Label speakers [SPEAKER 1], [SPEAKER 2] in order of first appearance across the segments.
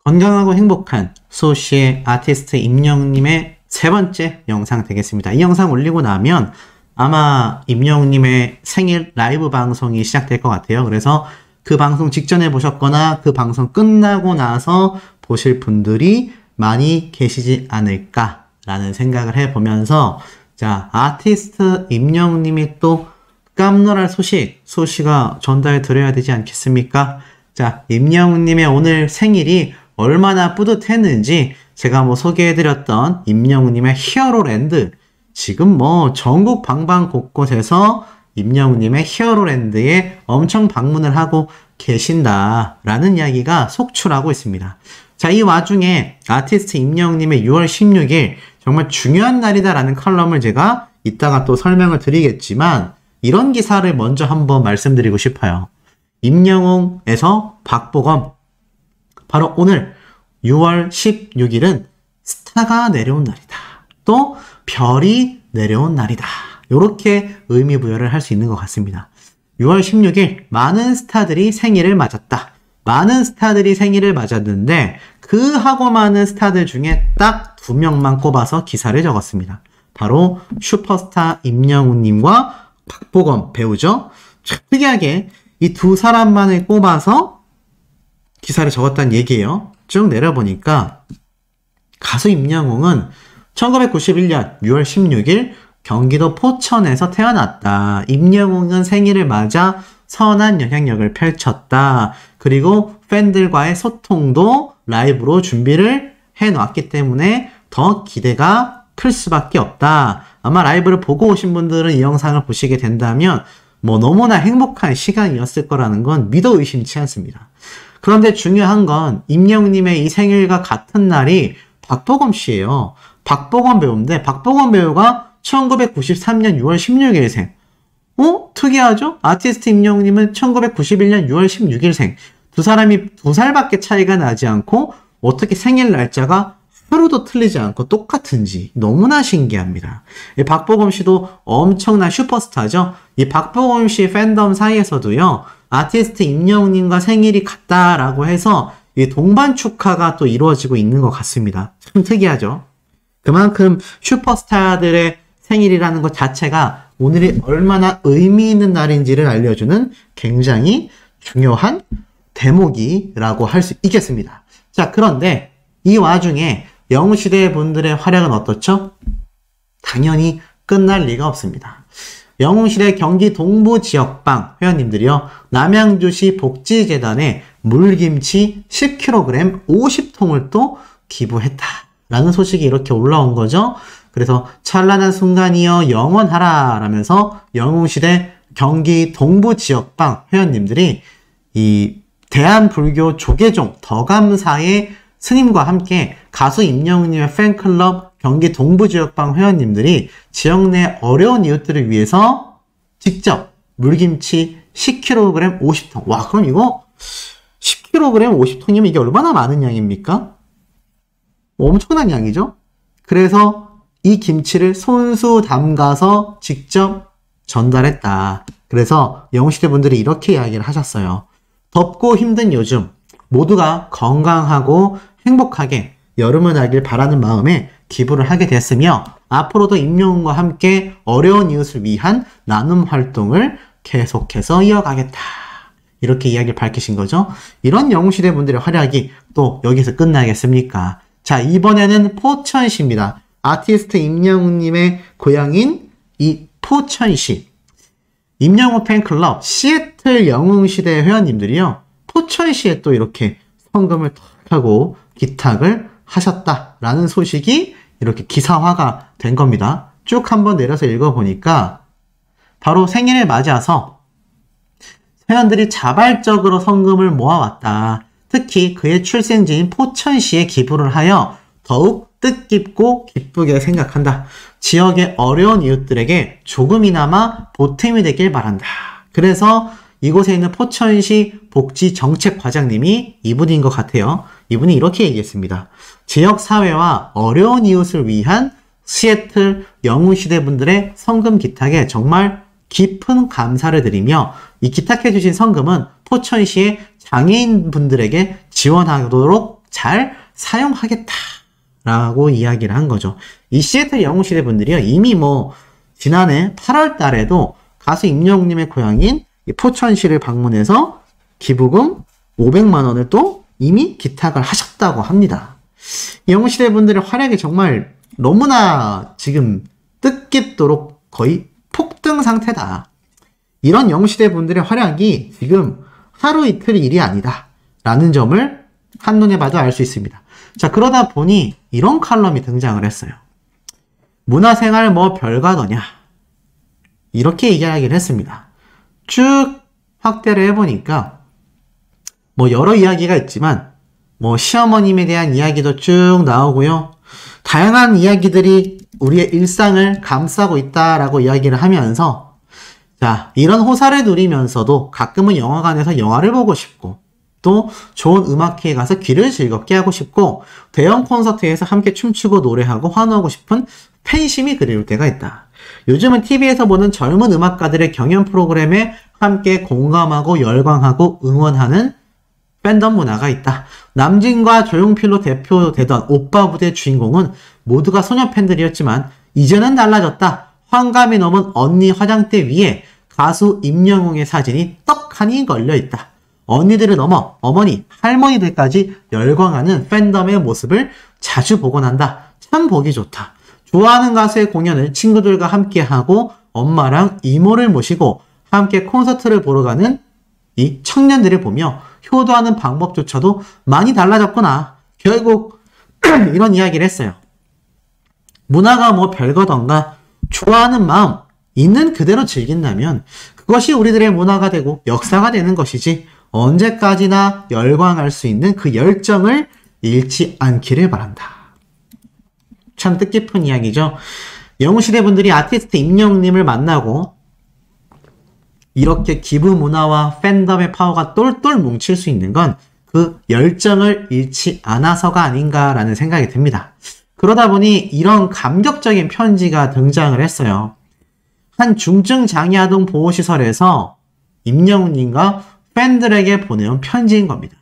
[SPEAKER 1] 건강하고 행복한 수호씨의 아티스트 임영웅님의 세 번째 영상 되겠습니다. 이 영상 올리고 나면 아마 임영웅님의 생일 라이브 방송이 시작될 것 같아요. 그래서 그 방송 직전에 보셨거나 그 방송 끝나고 나서 보실 분들이 많이 계시지 않을까라는 생각을 해보면서, 자, 아티스트 임영웅님이 또 깜놀할 소식, 수호씨가 전달해 드려야 되지 않겠습니까? 자, 임영웅님의 오늘 생일이 얼마나 뿌듯했는지 제가 소개해드렸던 임영웅님의 히어로랜드, 지금 전국 방방 곳곳에서 임영웅님의 히어로랜드에 엄청 방문을 하고 계신다라는 이야기가 속출하고 있습니다. 자, 이 와중에 아티스트 임영웅님의 6월 16일 정말 중요한 날이다라는 컬럼을 제가 이따가 또 설명을 드리겠지만, 이런 기사를 먼저 한번 말씀드리고 싶어요. 임영웅에서 박보검, 바로 오늘 6월 16일은 스타가 내려온 날이다. 또 별이 내려온 날이다. 이렇게 의미 부여를 할 수 있는 것 같습니다. 6월 16일 많은 스타들이 생일을 맞았다. 많은 스타들이 생일을 맞았는데 그 하고 많은 스타들 중에 딱 2명만 꼽아서 기사를 적었습니다. 바로 슈퍼스타 임영웅님과 박보검 배우죠. 참 특이하게 이 두 사람만을 꼽아서 기사를 적었다는 얘기예요. 쭉 내려보니까 가수 임영웅은 1991년 6월 16일 경기도 포천에서 태어났다. 임영웅은 생일을 맞아 선한 영향력을 펼쳤다. 그리고 팬들과의 소통도 라이브로 준비를 해놨기 때문에 더 기대가 클 수밖에 없다. 아마 라이브를 보고 오신 분들은 이 영상을 보시게 된다면 너무나 행복한 시간이었을 거라는 건 믿어 의심치 않습니다. 그런데 중요한 건 임영웅님의 이 생일과 같은 날이 박보검 씨예요. 박보검 배우인데 박보검 배우가 1993년 6월 16일생. 특이하죠? 아티스트 임영웅님은 1991년 6월 16일생. 두 사람이 2살밖에 차이가 나지 않고 어떻게 생일 날짜가 하루도 틀리지 않고 똑같은지 너무나 신기합니다. 이 박보검 씨도 엄청난 슈퍼스타죠. 이 박보검 씨 팬덤 사이에서도요, 아티스트 임영웅님과 생일이 같다라고 해서 이 동반 축하가 또 이루어지고 있는 것 같습니다. 참 특이하죠. 그만큼 슈퍼스타들의 생일이라는 것 자체가 오늘이 얼마나 의미 있는 날인지를 알려주는 굉장히 중요한 대목이라고 할 수 있겠습니다. 자, 그런데 이 와중에 영웅시대 분들의 활약은 어떻죠? 당연히 끝날 리가 없습니다. 영웅시대 경기 동부 지역방 회원님들이요, 남양주시 복지재단에 물김치 10kg 50통을 또 기부했다라는 소식이 이렇게 올라온 거죠. 그래서 찬란한 순간이여 영원하라 라면서 영웅시대 경기 동부 지역방 회원님들이 이 대한불교 조계종 더감사의 스님과 함께 가수 임영웅님의 팬클럽 경기 동부지역방 회원님들이 지역 내 어려운 이웃들을 위해서 직접 물김치 10kg 50통. 와, 그럼 이거 10kg 50통이면 이게 얼마나 많은 양입니까? 엄청난 양이죠? 그래서 이 김치를 손수 담가서 직접 전달했다. 그래서 영웅시대 분들이 이렇게 이야기를 하셨어요. 덥고 힘든 요즘 모두가 건강하고 행복하게 여름을 나길 바라는 마음에 기부를 하게 됐으며, 앞으로도 임영웅과 함께 어려운 이웃을 위한 나눔 활동을 계속해서 이어가겠다. 이렇게 이야기를 밝히신 거죠. 이런 영웅시대 분들의 활약이 또 여기서 끝나겠습니까? 자, 이번에는 포천시입니다. 아티스트 임영웅님의 고향인 이 포천시. 임영웅 팬클럽 시애틀 영웅시대 회원님들이요, 포천시에 또 이렇게 성금을 하고 기탁을 하셨다라는 소식이 이렇게 기사화가 된 겁니다. 쭉 한번 내려서 읽어보니까 바로 생일을 맞아서 회원들이 자발적으로 성금을 모아왔다. 특히 그의 출생지인 포천시에 기부를 하여 더욱 뜻깊고 기쁘게 생각한다. 지역의 어려운 이웃들에게 조금이나마 보탬이 되길 바란다. 그래서 이곳에 있는 포천시 복지정책과장님이 이분인 것 같아요. 이분이 이렇게 얘기했습니다. 지역사회와 어려운 이웃을 위한 시애틀 영웅시대 분들의 성금 기탁에 정말 깊은 감사를 드리며, 이 기탁해주신 성금은 포천시의 장애인 분들에게 지원하도록 잘 사용하겠다라고 이야기를 한 거죠. 이 시애틀 영웅시대 분들이요, 이미 지난해 8월 달에도 가수 임영웅님의 고향인 포천시를 방문해서 기부금 500만 원을 또 이미 기탁을 하셨다고 합니다. 영웅시대 분들의 활약이 정말 너무나 지금 뜻깊도록 거의 폭등 상태다. 이런 영웅시대 분들의 활약이 지금 하루 이틀 일이 아니다 라는 점을 한눈에 봐도 알 수 있습니다. 자, 그러다 보니 이런 칼럼이 등장을 했어요. 문화생활 별가더냐, 이렇게 이야기를 했습니다. 쭉 확대를 해보니까 여러 이야기가 있지만 시어머님에 대한 이야기도 쭉 나오고요. 다양한 이야기들이 우리의 일상을 감싸고 있다라고 이야기를 하면서, 자, 이런 호사를 누리면서도 가끔은 영화관에서 영화를 보고 싶고, 또 좋은 음악회에 가서 귀를 즐겁게 하고 싶고, 대형 콘서트에서 함께 춤추고 노래하고 환호하고 싶은 팬심이 그리울 때가 있다. 요즘은 TV에서 보는 젊은 음악가들의 경연 프로그램에 함께 공감하고 열광하고 응원하는 팬덤 문화가 있다. 남진과 조용필로 대표되던 오빠 부대 주인공은 모두가 소녀 팬들이었지만 이제는 달라졌다. 환감이 넘은 언니 화장대 위에 가수 임영웅의 사진이 떡하니 걸려있다. 언니들을 넘어 어머니, 할머니들까지 열광하는 팬덤의 모습을 자주 보곤 한다. 참 보기 좋다. 좋아하는 가수의 공연을 친구들과 함께하고 엄마랑 이모를 모시고 함께 콘서트를 보러 가는 이 청년들을 보며 효도하는 방법조차도 많이 달라졌구나. 결국 이런 이야기를 했어요. 문화가 별거던가 좋아하는 마음 있는 그대로 즐긴다면 그것이 우리들의 문화가 되고 역사가 되는 것이지, 언제까지나 열광할 수 있는 그 열정을 잃지 않기를 바란다. 참 뜻깊은 이야기죠. 영웅시대 분들이 아티스트 임영웅님을 만나고 이렇게 기부 문화와 팬덤의 파워가 똘똘 뭉칠 수 있는 건 그 열정을 잃지 않아서가 아닌가라는 생각이 듭니다. 그러다 보니 이런 감격적인 편지가 등장을 했어요. 한 중증장애아동 보호시설에서 임영웅님과 팬들에게 보내온 편지인 겁니다.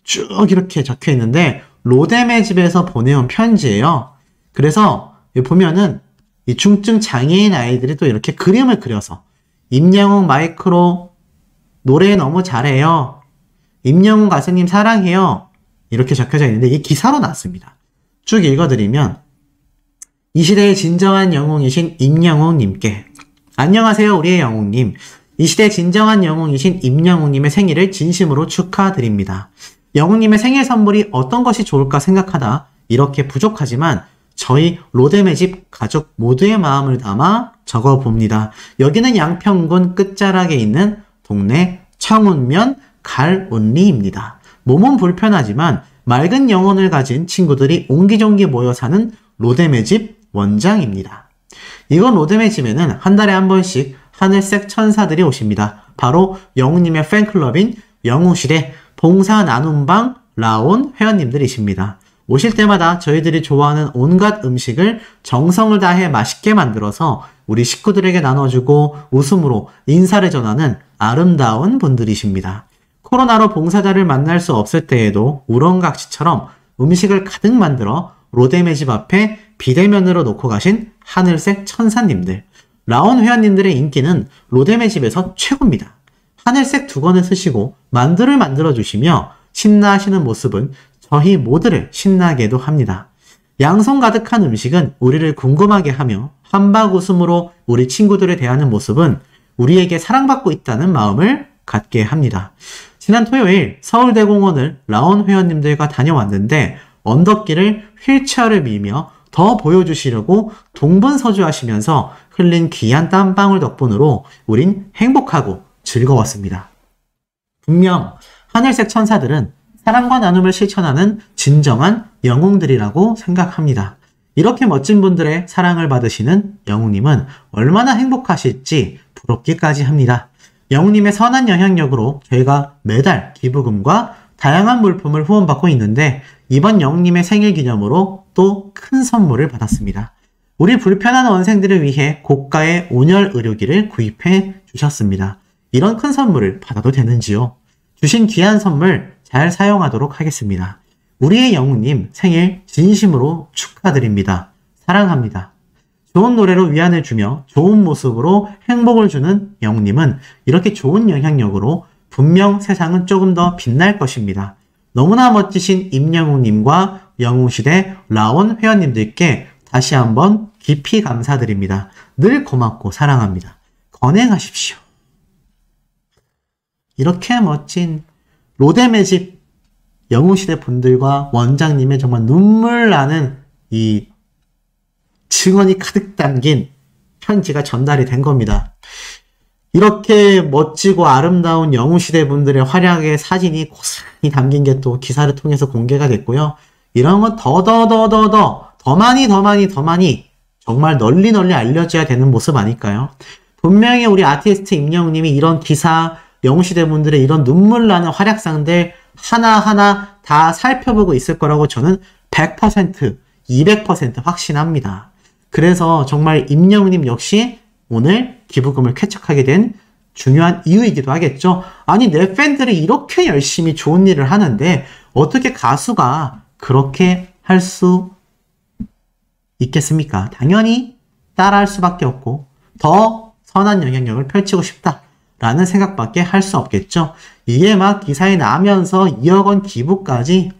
[SPEAKER 1] 쭉 이렇게 적혀 있는데 로뎀의 집에서 보내온 편지예요. 그래서 보면은 이 중증 장애인 아이들이 또 이렇게 그림을 그려서 임영웅 마이크로 노래 너무 잘해요. 임영웅 가수님 사랑해요. 이렇게 적혀져 있는데 이게 기사로 났습니다. 쭉 읽어드리면, 이 시대의 진정한 영웅이신 임영웅님께 안녕하세요 우리의 영웅님. 이 시대의 진정한 영웅이신 임영웅님의 생일을 진심으로 축하드립니다. 영웅님의 생일 선물이 어떤 것이 좋을까 생각하다 이렇게 부족하지만 저희 로뎀의 집 가족 모두의 마음을 담아 적어봅니다. 여기는 양평군 끝자락에 있는 동네 청운면 갈온리입니다. 몸은 불편하지만 맑은 영혼을 가진 친구들이 옹기종기 모여 사는 로뎀의 집 원장입니다. 이건 로뎀의 집에는 한 달에 한 번씩 하늘색 천사들이 오십니다. 바로 영웅님의 팬클럽인 영웅시대 봉사 나눔방 라온 회원님들이십니다. 오실 때마다 저희들이 좋아하는 온갖 음식을 정성을 다해 맛있게 만들어서 우리 식구들에게 나눠주고 웃음으로 인사를 전하는 아름다운 분들이십니다. 코로나로 봉사자를 만날 수 없을 때에도 우렁각시처럼 음식을 가득 만들어 로뎀의 집 앞에 비대면으로 놓고 가신 하늘색 천사님들. 라온 회원님들의 인기는 로뎀의 집에서 최고입니다. 하늘색 두건을 쓰시고 만두를 만들어주시며 신나하시는 모습은 저희 모두를 신나게도 합니다. 양손 가득한 음식은 우리를 궁금하게 하며 한박 웃음으로 우리 친구들을 대하는 모습은 우리에게 사랑받고 있다는 마음을 갖게 합니다. 지난 토요일 서울대공원을 라온 회원님들과 다녀왔는데 언덕길을 휠체어를 밀며 더 보여주시려고 동분서주하시면서 흘린 귀한 땀방울 덕분으로 우린 행복하고 즐거웠습니다. 분명 하늘색 천사들은 사랑과 나눔을 실천하는 진정한 영웅들이라고 생각합니다. 이렇게 멋진 분들의 사랑을 받으시는 영웅님은 얼마나 행복하실지 부럽기까지 합니다. 영웅님의 선한 영향력으로 저희가 매달 기부금과 다양한 물품을 후원받고 있는데 이번 영웅님의 생일 기념으로 또 큰 선물을 받았습니다. 우리 불편한 원생들을 위해 고가의 온열 의료기를 구입해 주셨습니다. 이런 큰 선물을 받아도 되는지요? 주신 귀한 선물 잘 사용하도록 하겠습니다. 우리의 영웅님 생일 진심으로 축하드립니다. 사랑합니다. 좋은 노래로 위안을 주며 좋은 모습으로 행복을 주는 영웅님은 이렇게 좋은 영향력으로 분명 세상은 조금 더 빛날 것입니다. 너무나 멋지신 임영웅님과 영웅시대 라온 회원님들께 다시 한번 깊이 감사드립니다. 늘 고맙고 사랑합니다. 건행하십시오. 이렇게 멋진 로데매직 영웅시대 분들과 원장님의 정말 눈물 나는 이 증언이 가득 담긴 편지가 전달이 된 겁니다. 이렇게 멋지고 아름다운 영웅시대 분들의 활약의 사진이 고스란히 담긴 게 또 기사를 통해서 공개가 됐고요. 이런 건 더 많이 정말 널리 알려져야 되는 모습 아닐까요? 분명히 우리 아티스트 임영웅님이 이런 기사, 영웅시대 분들의 이런 눈물 나는 활약상들 하나하나 다 살펴보고 있을 거라고 저는 100%, 200% 확신합니다. 그래서 정말 임영웅님 역시 오늘 기부금을 쾌척하게 된 중요한 이유이기도 하겠죠. 아니, 내 팬들이 이렇게 열심히 좋은 일을 하는데 어떻게 가수가 그렇게 할 수 있겠습니까? 당연히 따라할 수밖에 없고 더 선한 영향력을 펼치고 싶다라는 생각밖에 할 수 없겠죠. 이게 막 기사에 나면서 2억 원 기부까지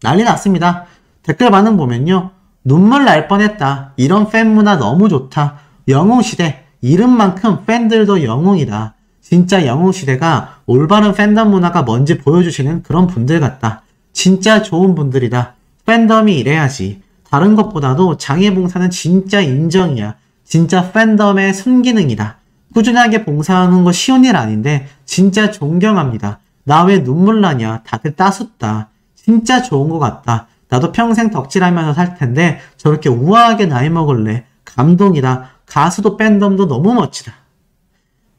[SPEAKER 1] 난리 났습니다. 댓글 반응 보면요. 눈물 날 뻔했다. 이런 팬 문화 너무 좋다. 영웅시대, 이름만큼 팬들도 영웅이다. 진짜 영웅시대가 올바른 팬덤 문화가 뭔지 보여주시는 그런 분들 같다. 진짜 좋은 분들이다. 팬덤이 이래야지. 다른 것보다도 장애봉사는 진짜 인정이야. 진짜 팬덤의 순기능이다. 꾸준하게 봉사하는 거 쉬운 일 아닌데 진짜 존경합니다. 나 왜 눈물 나냐. 다들 따숩다. 진짜 좋은 것 같다. 나도 평생 덕질하면서 살 텐데 저렇게 우아하게 나이 먹을래. 감동이다. 가수도 팬덤도 너무 멋지다.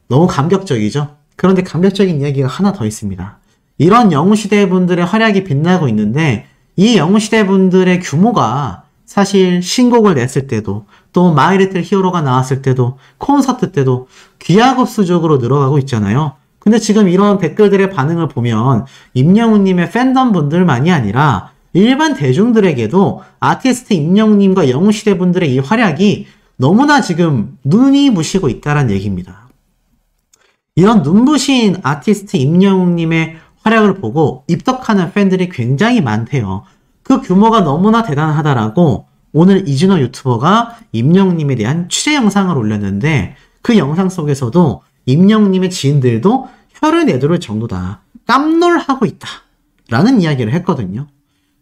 [SPEAKER 1] 너무 감격적이죠? 그런데 감격적인 이야기가 하나 더 있습니다. 이런 영웅시대 분들의 활약이 빛나고 있는데 이 영웅시대 분들의 규모가 사실 신곡을 냈을 때도 또 마이리틀 히어로가 나왔을 때도 콘서트 때도 귀하급수적으로 늘어가고 있잖아요. 근데 지금 이런 댓글들의 반응을 보면 임영웅님의 팬덤 분들만이 아니라 일반 대중들에게도 아티스트 임영웅님과 영웅시대 분들의 이 활약이 너무나 지금 눈이 부시고 있다는 얘기입니다. 이런 눈부신 아티스트 임영웅님의 활약을 보고 입덕하는 팬들이 굉장히 많대요. 그 규모가 너무나 대단하다라고 오늘 이진호 유튜버가 임영웅님에 대한 취재 영상을 올렸는데 그 영상 속에서도 임영웅님의 지인들도 혀를 내두를 정도다. 깜놀하고 있다. 라는 이야기를 했거든요.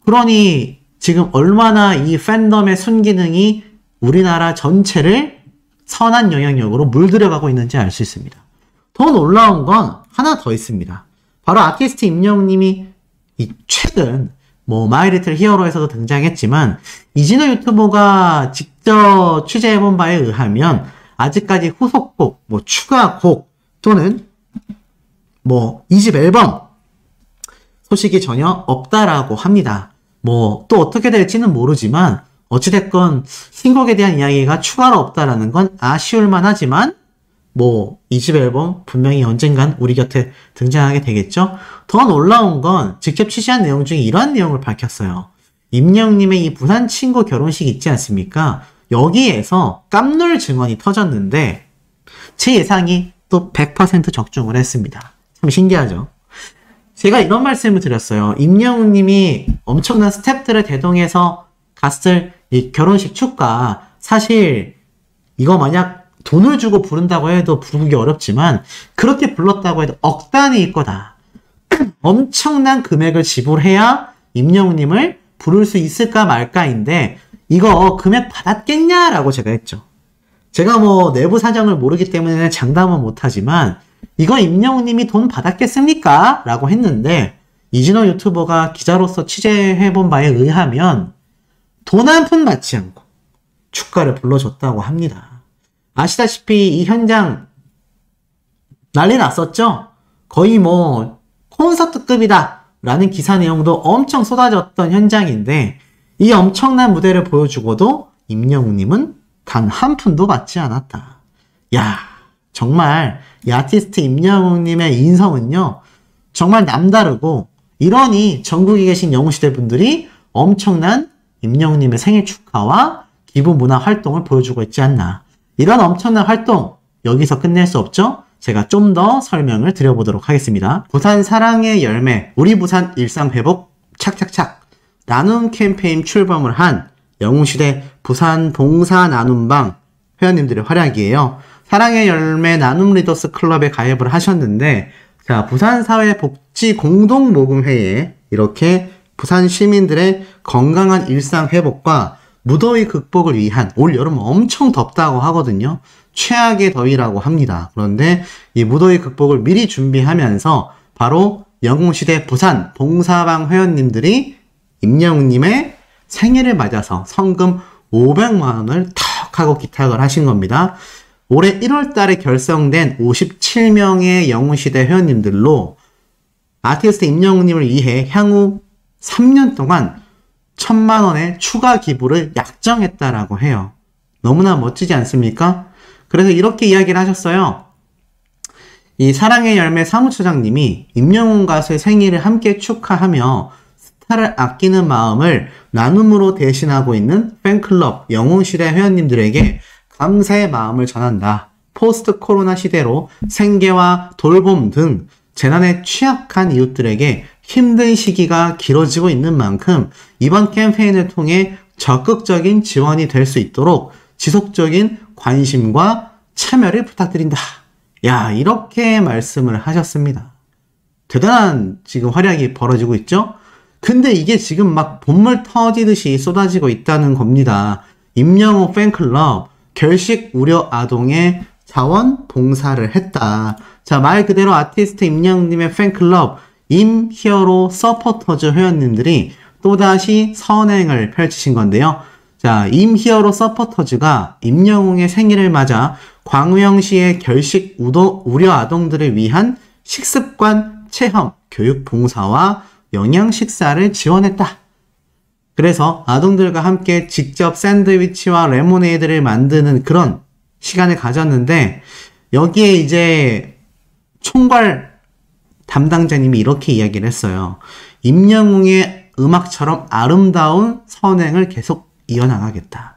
[SPEAKER 1] 그러니 지금 얼마나 이 팬덤의 순기능이 우리나라 전체를 선한 영향력으로 물들여가고 있는지 알 수 있습니다. 더 놀라운 건 하나 더 있습니다. 바로 아티스트 임영웅님이 최근 마이리틀 히어로에서도 등장했지만 이진호 유튜버가 직접 취재해본 바에 의하면 아직까지 후속곡, 추가곡 또는 2집 앨범 소식이 전혀 없다라고 합니다. 또 어떻게 될지는 모르지만 어찌됐건 신곡에 대한 이야기가 추가로 없다라는 건 아쉬울만 하지만 2집 앨범 분명히 언젠간 우리 곁에 등장하게 되겠죠. 더 놀라운 건 직접 취재한 내용 중에 이러한 내용을 밝혔어요. 임영웅님의 이 부산 친구 결혼식 있지 않습니까? 여기에서 깜놀 증언이 터졌는데 제 예상이 또 100% 적중을 했습니다. 참 신기하죠. 제가 이런 말씀을 드렸어요. 임영웅님이 엄청난 스태프들을 대동해서 갔을 이 결혼식 축가, 사실 이거 만약 돈을 주고 부른다고 해도 부르기 어렵지만 그렇게 불렀다고 해도 억 단위일 거다. 엄청난 금액을 지불해야 임영웅님을 부를 수 있을까 말까인데 이거 금액 받았겠냐라고 제가 했죠. 제가 내부 사정을 모르기 때문에 장담은 못하지만 이거 임영웅님이 돈 받았겠습니까? 라고 했는데 이진호 유튜버가 기자로서 취재해본 바에 의하면 돈 한 푼 받지 않고 축가를 불러줬다고 합니다. 아시다시피 이 현장 난리 났었죠? 거의 콘서트급이다 라는 기사 내용도 엄청 쏟아졌던 현장인데 이 엄청난 무대를 보여주고도 임영웅님은 단 한 푼도 받지 않았다. 야, 정말 이 아티스트 임영웅님의 인성은요 정말 남다르고 이러니 전국에 계신 영웅시대 분들이 엄청난 임영웅님의 생일 축하와 기부 문화 활동을 보여주고 있지 않나. 이런 엄청난 활동 여기서 끝낼 수 없죠? 제가 좀 더 설명을 드려보도록 하겠습니다. 부산 사랑의 열매, 우리 부산 일상회복 착착착 나눔 캠페인 출범을 한 영웅시대 부산 봉사 나눔방 회원님들의 활약이에요. 사랑의 열매 나눔 리더스 클럽에 가입을 하셨는데, 자, 부산사회복지공동모금회에 이렇게 부산 시민들의 건강한 일상 회복과 무더위 극복을 위한, 올 여름 엄청 덥다고 하거든요. 최악의 더위라고 합니다. 그런데 이 무더위 극복을 미리 준비하면서 바로 영웅시대 부산 봉사방 회원님들이 임영웅님의 생일을 맞아서 성금 500만원을 턱 하고 기탁을 하신 겁니다. 올해 1월 달에 결성된 57명의 영웅시대 회원님들로 아티스트 임영웅님을 위해 향후 3년 동안 1000만원의 추가 기부를 약정했다라고 해요. 너무나 멋지지 않습니까? 그래서 이렇게 이야기를 하셨어요. 이 사랑의 열매 사무처장님이 임영웅 가수의 생일을 함께 축하하며 스타를 아끼는 마음을 나눔으로 대신하고 있는 팬클럽 영웅시대 회원님들에게 감사의 마음을 전한다. 포스트 코로나 시대로 생계와 돌봄 등 재난에 취약한 이웃들에게 힘든 시기가 길어지고 있는 만큼 이번 캠페인을 통해 적극적인 지원이 될 수 있도록 지속적인 관심과 참여를 부탁드린다. 야, 이렇게 말씀을 하셨습니다. 대단한 지금 활약이 벌어지고 있죠? 근데 이게 지금 막 본물 터지듯이 쏟아지고 있다는 겁니다. 임영웅 팬클럽 결식 우려 아동의 자원 봉사를 했다. 자, 말 그대로 아티스트 임영웅님의 팬클럽 임히어로 서포터즈 회원님들이 또다시 선행을 펼치신 건데요. 자, 임히어로 서포터즈가 임영웅의 생일을 맞아 광우영시의 결식 우려 아동들을 위한 식습관 체험 교육 봉사와 영양 식사를 지원했다. 그래서 아동들과 함께 직접 샌드위치와 레모네이드를 만드는 그런 시간을 가졌는데, 여기에 이제 총괄 담당자님이 이렇게 이야기를 했어요. 임영웅의 음악처럼 아름다운 선행을 계속 이어나가겠다.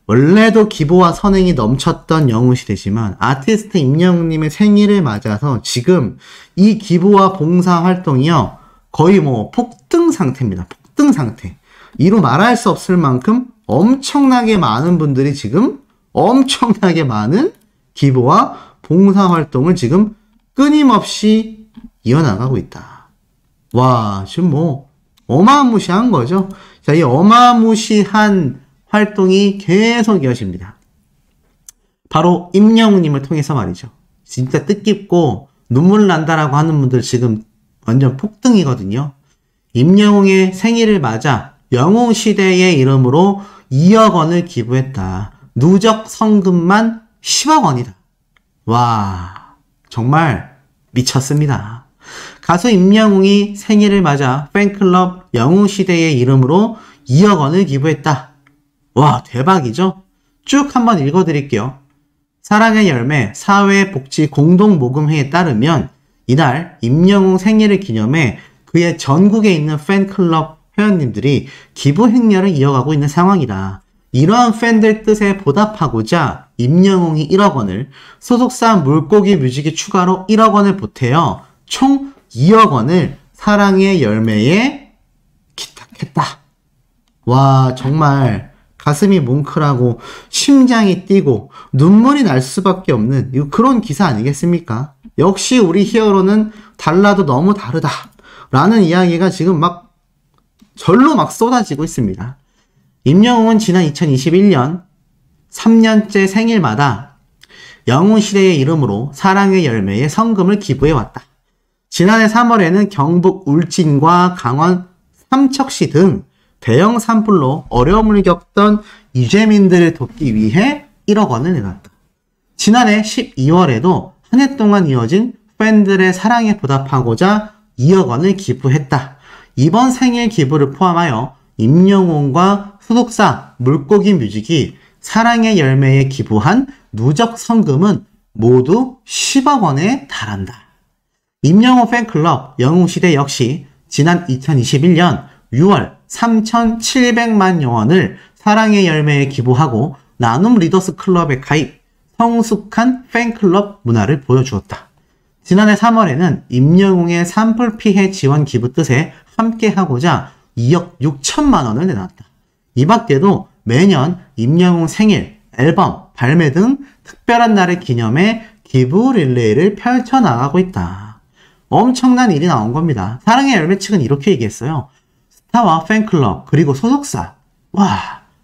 [SPEAKER 1] 원래도 기부와 선행이 넘쳤던 영웅시대지만 아티스트 임영웅님의 생일을 맞아서 지금 이 기부와 봉사 활동이요, 거의 뭐 폭등 상태입니다. 폭등 상태. 이루 말할 수 없을 만큼 엄청나게 많은 분들이 지금 엄청나게 많은 기부와 봉사 활동을 지금 끊임없이 이어나가고 있다. 와, 지금 뭐 어마무시한 거죠. 자, 이 어마무시한 활동이 계속 이어집니다. 바로 임영웅님을 통해서 말이죠. 진짜 뜻깊고 눈물 난다라고 하는 분들 지금 완전 폭등이거든요. 임영웅의 생일을 맞아 영웅시대의 이름으로 2억 원을 기부했다. 누적 성금만 10억 원이다. 와, 정말 미쳤습니다. 가수 임영웅이 생일을 맞아 팬클럽 영웅시대의 이름으로 2억 원을 기부했다. 와, 대박이죠? 쭉 한번 읽어드릴게요. 사랑의 열매 사회복지공동모금회에 따르면 이날 임영웅 생일을 기념해 그의 전국에 있는 팬클럽 회원님들이 기부 행렬을 이어가고 있는 상황이다. 이러한 팬들 뜻에 보답하고자 임영웅이 1억 원을, 소속사 물고기 뮤직이 추가로 1억 원을 보태어 총 2억 원을 사랑의 열매에 기탁했다. 와, 정말 가슴이 뭉클하고 심장이 뛰고 눈물이 날 수밖에 없는 그런 기사 아니겠습니까? 역시 우리 히어로는 달라도 너무 다르다 라는 이야기가 지금 막 절로 막 쏟아지고 있습니다. 임영웅은 지난 2021년 3년째 생일마다 영웅시대의 이름으로 사랑의 열매에 성금을 기부해왔다. 지난해 3월에는 경북 울진과 강원 삼척시 등 대형 산불로 어려움을 겪던 이재민들을 돕기 위해 1억 원을 내놨다. 지난해 12월에도 한 해 동안 이어진 팬들의 사랑에 보답하고자 2억 원을 기부했다. 이번 생일 기부를 포함하여 임영웅과 소속사 물고기 뮤직이 사랑의 열매에 기부한 누적 성금은 모두 10억 원에 달한다. 임영웅 팬클럽 영웅시대 역시 지난 2021년 6월 3,700만 원을 사랑의 열매에 기부하고 나눔 리더스 클럽에 가입, 성숙한 팬클럽 문화를 보여주었다. 지난해 3월에는 임영웅의 산불 피해 지원 기부 뜻에 함께하고자 2억 6천만 원을 내놨다. 이 밖에도 매년 임영웅 생일, 앨범, 발매 등 특별한 날을 기념해 기부 릴레이를 펼쳐나가고 있다. 엄청난 일이 나온 겁니다. 사랑의 열매 측은 이렇게 얘기했어요. 스타와 팬클럽 그리고 소속사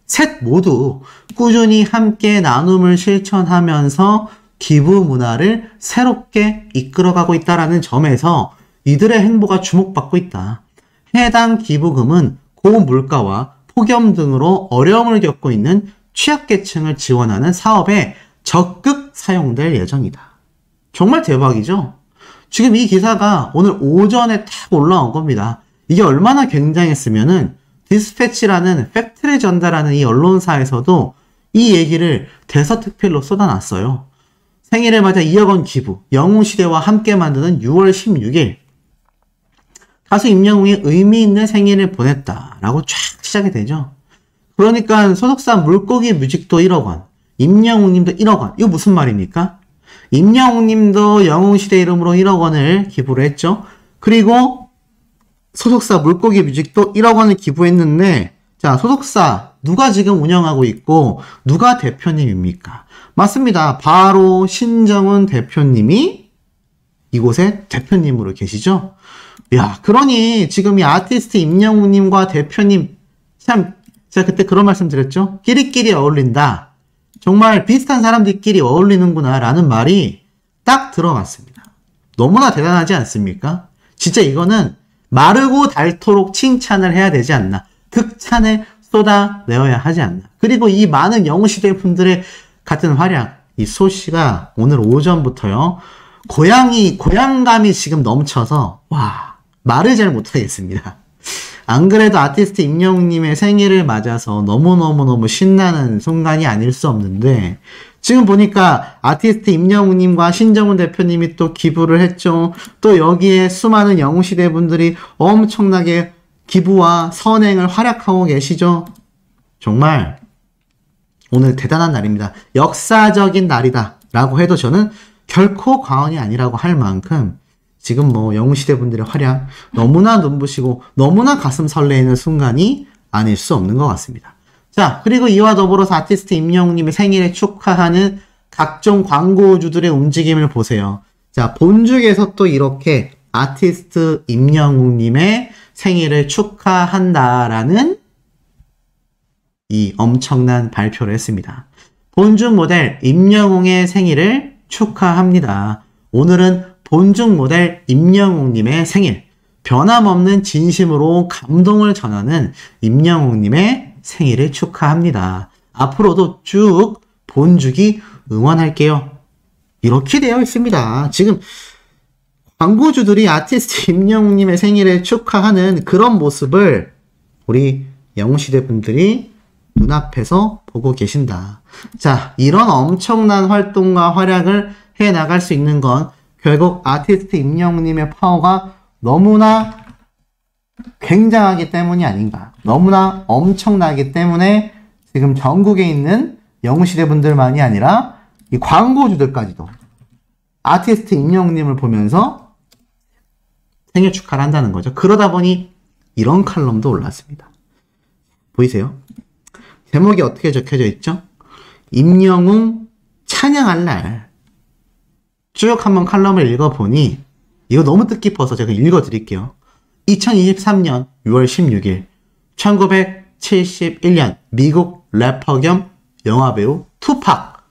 [SPEAKER 1] 셋 모두 꾸준히 함께 나눔을 실천하면서 기부 문화를 새롭게 이끌어가고 있다는 점에서 이들의 행보가 주목받고 있다. 해당 기부금은 고물가와 폭염 등으로 어려움을 겪고 있는 취약계층을 지원하는 사업에 적극 사용될 예정이다. 정말 대박이죠? 지금 이 기사가 오늘 오전에 탁 올라온 겁니다. 이게 얼마나 굉장했으면은 디스패치라는 팩트를 전달하는 이 언론사에서도 이 얘기를 대서특필로 쏟아놨어요. 생일을 맞아 2억 원 기부, 영웅시대와 함께 만드는 6월 16일 가수 임영웅이 의미 있는 생일을 보냈다라고 쫙 시작이 되죠. 그러니까 소속사 물고기 뮤직도 1억 원, 임영웅님도 1억 원. 이거 무슨 말입니까? 임영웅님도 영웅시대 이름으로 1억 원을 기부를 했죠. 그리고 소속사 물고기 뮤직도 1억 원을 기부했는데, 자, 소속사 누가 지금 운영하고 있고 누가 대표님입니까? 맞습니다. 바로 신정훈 대표님이 이곳에 대표님으로 계시죠. 야, 그러니 지금 이 아티스트 임영웅님과 대표님 참 제가 그때 그런 말씀 드렸죠. 끼리끼리 어울린다. 정말 비슷한 사람들끼리 어울리는구나 라는 말이 딱 들어갔습니다. 너무나 대단하지 않습니까? 진짜 이거는 마르고 닳도록 칭찬을 해야 되지 않나. 극찬을 쏟아내어야 하지 않나. 그리고 이 많은 영웅시대 분들의 같은 활약, 이 소씨가 오늘 오전부터요. 고향감이 지금 넘쳐서 말을 잘 못하겠습니다. 안 그래도 아티스트 임영웅님의 생일을 맞아서 너무너무 신나는 순간이 아닐 수 없는데 지금 보니까 아티스트 임영웅님과 신정훈 대표님이 또 기부를 했죠. 또 여기에 수많은 영웅시대 분들이 엄청나게 기부와 선행을 활약하고 계시죠. 정말 오늘 대단한 날입니다. 역사적인 날이다 라고 해도 저는 결코 과언이 아니라고 할 만큼 지금 영웅시대 분들의 활약 너무나 눈부시고 너무나 가슴 설레이는 순간이 아닐 수 없는 것 같습니다. 자, 그리고 이와 더불어서 아티스트 임영웅님의 생일을 축하하는 각종 광고주들의 움직임을 보세요. 자, 본죽에서 또 이렇게 아티스트 임영웅님의 생일을 축하한다라는 이 엄청난 발표를 했습니다. 본죽 모델 임영웅의 생일을 축하합니다. 오늘은 본죽 모델 임영웅님의 생일, 변함없는 진심으로 감동을 전하는 임영웅님의 생일을 축하합니다. 앞으로도 쭉 본죽이 응원할게요. 이렇게 되어 있습니다. 지금 광고주들이 아티스트 임영웅님의 생일을 축하하는 그런 모습을 우리 영웅시대 분들이 눈앞에서 보고 계신다. 자, 이런 엄청난 활동과 활약을 해 나갈 수 있는 건 결국 아티스트 임영웅님의 파워가 너무나 굉장하기 때문이 아닌가. 너무나 엄청나기 때문에 지금 전국에 있는 영웅시대 분들만이 아니라 이 광고주들까지도 아티스트 임영웅님을 보면서 생일 축하를 한다는 거죠. 그러다 보니 이런 칼럼도 올랐습니다. 보이세요? 제목이 어떻게 적혀져 있죠? 임영웅 찬양할 날. 쭉 한번 칼럼을 읽어보니 이거 너무 뜻깊어서 제가 읽어드릴게요. 2023년 6월 16일 1971년 미국 래퍼 겸 영화배우 투팍,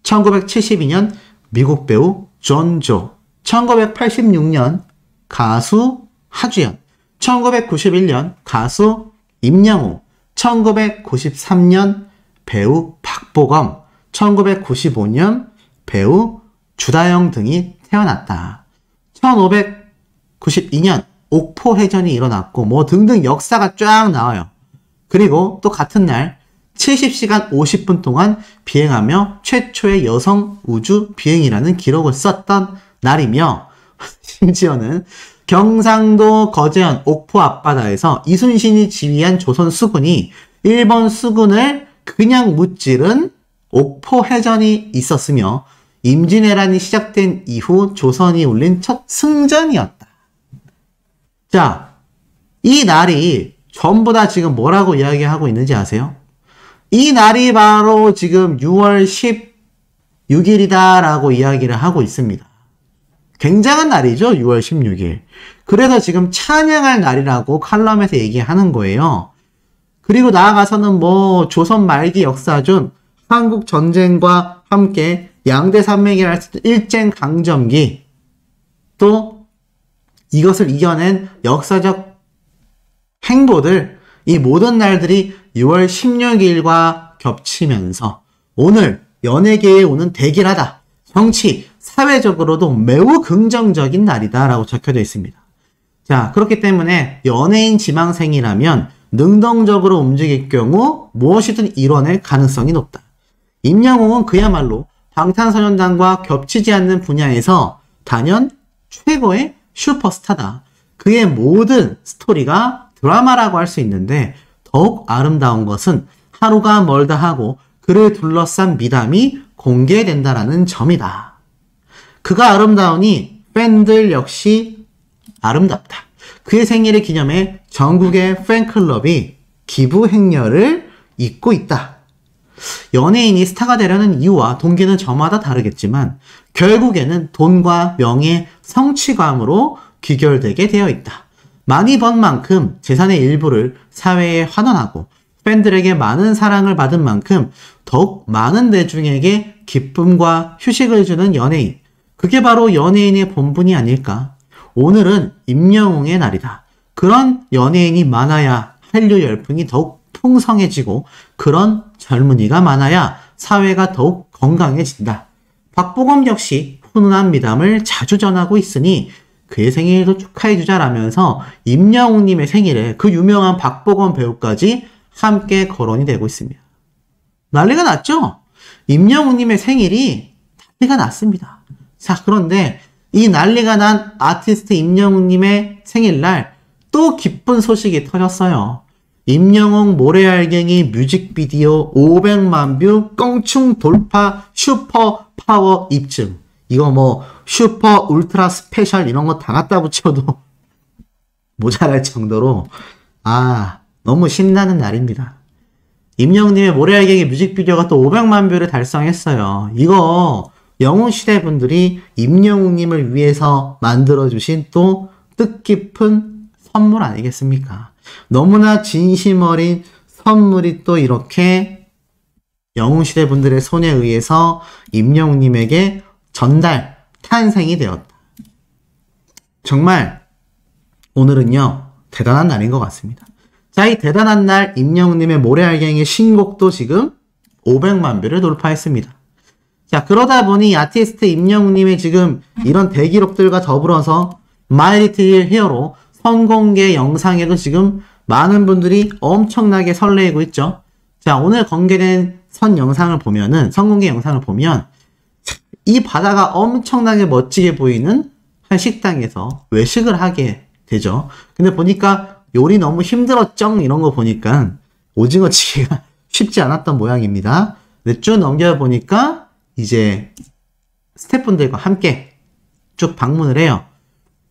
[SPEAKER 1] 1972년 미국 배우 존 조, 1986년 가수 하주연, 1991년 가수 임영웅, 1993년 배우 박보검, 1995년 배우 주다영 등이 태어났다. 1592년 옥포해전이 일어났고 등등 역사가 쫙 나와요. 그리고 또 같은 날 70시간 50분 동안 비행하며 최초의 여성 우주 비행이라는 기록을 썼던 날이며 심지어는 경상도 거제현 옥포 앞바다에서 이순신이 지휘한 조선 수군이 일본 수군을 그냥 무찌른 옥포 해전이 있었으며 임진왜란이 시작된 이후 조선이 올린 첫 승전이었다. 자, 이 날이 전부 다 지금 뭐라고 이야기하고 있는지 아세요? 이 날이 바로 지금 6월 16일이다 라고 이야기를 하고 있습니다. 굉장한 날이죠, 6월 16일. 그래서 지금 찬양할 날이라고 칼럼에서 얘기하는 거예요. 그리고 나아가서는 뭐 조선 말기 역사중 한국 전쟁과 함께 양대 산맥이라 할 수 있는 일제강점기, 또 이것을 이겨낸 역사적 행보들, 이 모든 날들이 6월 16일과 겹치면서 오늘 연예계에 오는 대길하다, 정치, 사회적으로도 매우 긍정적인 날이다 라고 적혀져 있습니다. 자, 그렇기 때문에 연예인 지망생이라면 능동적으로 움직일 경우 무엇이든 이뤄낼 가능성이 높다. 임영웅은 그야말로 방탄소년단과 겹치지 않는 분야에서 단연 최고의 슈퍼스타다. 그의 모든 스토리가 드라마라고 할 수 있는데 더욱 아름다운 것은 하루가 멀다 하고 그를 둘러싼 미담이 공개된다라는 점이다. 그가 아름다우니 팬들 역시 아름답다. 그의 생일을 기념해 전국의 팬클럽이 기부 행렬을 잇고 있다. 연예인이 스타가 되려는 이유와 동기는 저마다 다르겠지만 결국에는 돈과 명예, 성취감으로 귀결되게 되어 있다. 많이 번 만큼 재산의 일부를 사회에 환원하고 팬들에게 많은 사랑을 받은 만큼 더욱 많은 대중에게 기쁨과 휴식을 주는 연예인. 그게 바로 연예인의 본분이 아닐까. 오늘은 임영웅의 날이다. 그런 연예인이 많아야 한류 열풍이 더욱 풍성해지고 그런 젊은이가 많아야 사회가 더욱 건강해진다. 박보검 역시 훈훈한 미담을 자주 전하고 있으니 그의 생일도 축하해주자라면서 임영웅님의 생일에 그 유명한 박보검 배우까지 함께 거론이 되고 있습니다. 난리가 났죠? 임영웅님의 생일이 난리가 났습니다. 자, 그런데 이 난리가 난 아티스트 임영웅님의 생일날 또 기쁜 소식이 터졌어요. 임영웅 모래알갱이 뮤직비디오 500만 뷰 껑충 돌파 슈퍼 파워 입증. 이거 뭐 슈퍼 울트라 스페셜 이런 거 다 갖다 붙여도 모자랄 정도로 너무 신나는 날입니다. 임영웅님의 모래알갱이 뮤직비디오가 또 500만 뷰를 달성했어요. 이거 영웅시대 분들이 임영웅님을 위해서 만들어주신 또 뜻깊은 선물 아니겠습니까? 너무나 진심 어린 선물이 또 이렇게 영웅시대 분들의 손에 의해서 임영웅님에게 탄생이 되었다. 정말 오늘은요 대단한 날인 것 같습니다. 자, 이 대단한 날 임영웅님의 모래알갱이 신곡도 지금 500만 뷰를 돌파했습니다. 자, 그러다 보니 아티스트 임영웅님의 지금 이런 대기록들과 더불어서 마이 리틀 히어로 선공개 영상에도 지금 많은 분들이 엄청나게 설레이고 있죠. 자, 오늘 공개된 선공개 영상을 보면 이 바다가 엄청나게 멋지게 보이는 한 식당에서 외식을 하게 되죠. 근데 보니까 요리 너무 힘들었죠? 이런 거 보니까 오징어찌개가 쉽지 않았던 모양입니다. 근데 쭉 넘겨보니까 이제 스태프분들과 함께 쭉 방문을 해요.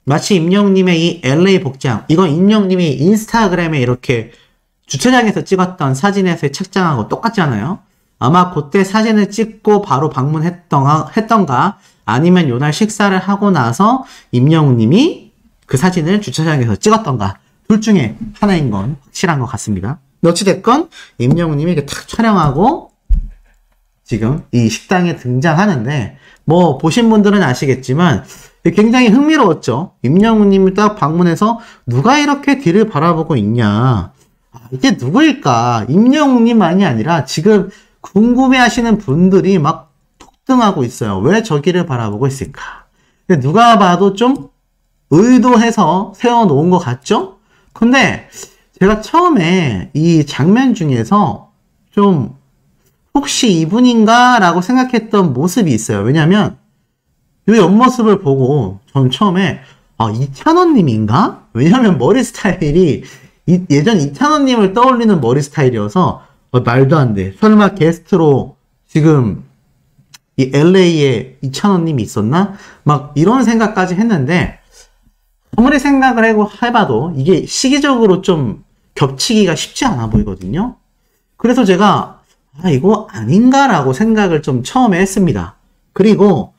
[SPEAKER 1] 마치 임영웅님의 이 LA 복장, 이건 임영웅님이 인스타그램에 이렇게 주차장에서 찍었던 사진에서의 착장하고 똑같잖아요. 아마 그때 사진을 찍고 바로 방문했던가 아니면 요날 식사를 하고 나서 임영웅님이 그 사진을 주차장에서 찍었던가 둘 중에 하나인 건 확실한 것 같습니다. 어찌됐건 임영웅님이 이렇게 탁 촬영하고 지금 이 식당에 등장하는데 뭐 보신 분들은 아시겠지만 굉장히 흥미로웠죠. 임영웅님이 딱 방문해서 누가 이렇게 뒤를 바라보고 있냐, 이게 누구일까? 임영웅님만이 아니라 지금 궁금해하시는 분들이 막 폭등하고 있어요. 왜 저기를 바라보고 있을까? 근데 누가 봐도 좀 의도해서 세워놓은 것 같죠? 근데 제가 처음에 이 장면 중에서 좀 혹시 이분인가? 라고 생각했던 모습이 있어요. 왜냐면 이 옆모습을 보고 전 처음에 이찬원님인가? 왜냐면 머리 스타일이 예전 이찬원님을 떠올리는 머리 스타일이어서 말도 안 돼. 설마 게스트로 지금 이 LA에 이찬원님이 있었나? 막 이런 생각까지 했는데 아무리 생각을 해봐도 이게 시기적으로 좀 겹치기가 쉽지 않아 보이거든요. 그래서 제가 이거 아닌가라고 생각을 좀 처음에 했습니다. 그리고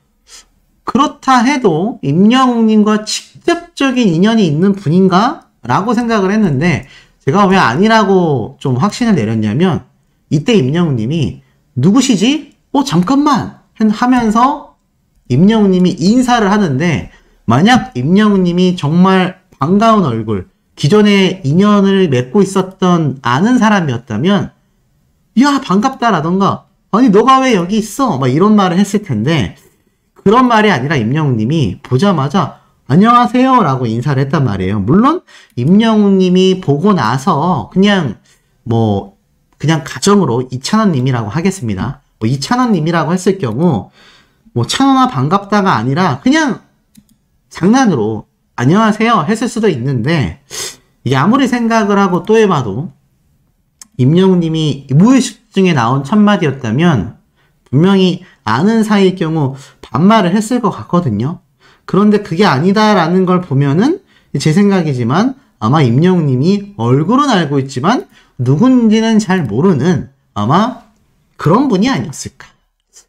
[SPEAKER 1] 그렇다 해도 임영웅님과 직접적인 인연이 있는 분인가? 라고 생각을 했는데 제가 왜 아니라고 좀 확신을 내렸냐면 이때 임영웅님이 누구시지? 잠깐만! 하면서 임영웅님이 인사를 하는데 만약 임영웅님이 정말 반가운 얼굴, 기존에 인연을 맺고 있었던 아는 사람이었다면 야 반갑다라던가 아니 너가 왜 여기 있어? 막 이런 말을 했을 텐데 그런 말이 아니라 임영웅님이 보자마자 안녕하세요 라고 인사를 했단 말이에요. 물론 임영웅님이 보고 나서 그냥 가정으로 이찬원님이라고 하겠습니다. 이찬원님이라고 했을 경우 찬원아 반갑다가 아니라 그냥 장난으로 안녕하세요 했을 수도 있는데 이게 아무리 생각을 하고 또 해봐도 임영웅님이 무의식 중에 나온 첫마디였다면 분명히 아는 사이일 경우 반말을 했을 것 같거든요. 그런데 그게 아니다라는 걸 보면은 제 생각이지만 아마 임영웅님이 얼굴은 알고 있지만 누군지는 잘 모르는 아마 그런 분이 아니었을까.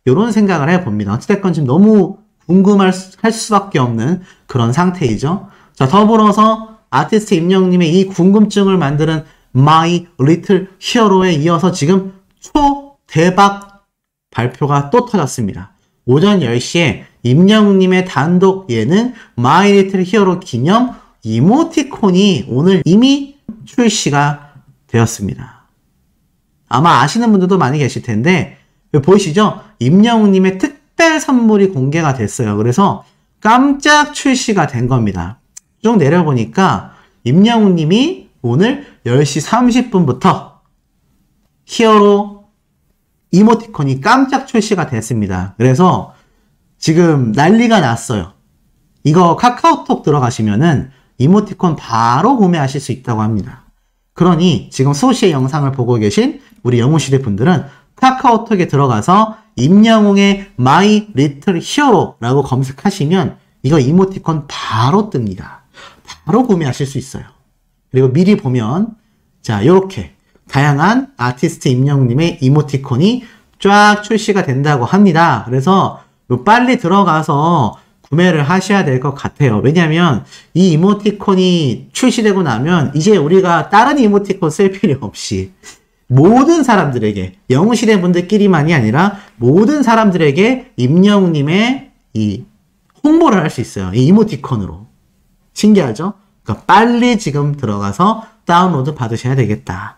[SPEAKER 1] 이런 생각을 해봅니다. 어찌됐건 지금 너무 궁금할 수밖에 없는 그런 상태이죠. 자, 더불어서 아티스트 임영웅님의 이 궁금증을 만드는 My Little Hero에 이어서 지금 초대박 발표가 또 터졌습니다. 오전 10시에 임영웅님의 단독 예능 My Little Hero 기념 이모티콘이 오늘 이미 출시가 되었습니다. 아마 아시는 분들도 많이 계실 텐데 보이시죠? 임영웅님의 특별 선물이 공개가 됐어요. 그래서 깜짝 출시가 된 겁니다. 쭉 내려보니까 임영웅님이 오늘 10시 30분부터 히어로 이모티콘이 깜짝 출시가 됐습니다. 그래서 지금 난리가 났어요. 이거 카카오톡 들어가시면은 이모티콘 바로 구매하실 수 있다고 합니다. 그러니 지금 소시의 영상을 보고 계신 우리 영웅시대 분들은 카카오톡에 들어가서 임영웅의 My Little Hero라고 검색하시면 이거 이모티콘 바로 뜹니다. 바로 구매하실 수 있어요. 그리고 미리 보면 자 이렇게 다양한 아티스트 임영웅님의 이모티콘이 쫙 출시가 된다고 합니다. 그래서 빨리 들어가서 구매를 하셔야 될 것 같아요. 왜냐하면 이 이모티콘이 출시되고 나면 이제 우리가 다른 이모티콘 쓸 필요 없이 모든 사람들에게 영웅시대 분들끼리만이 아니라 모든 사람들에게 임영웅님의 이 홍보를 할 수 있어요. 이 이모티콘으로. 신기하죠? 그러니까 빨리 지금 들어가서 다운로드 받으셔야 되겠다.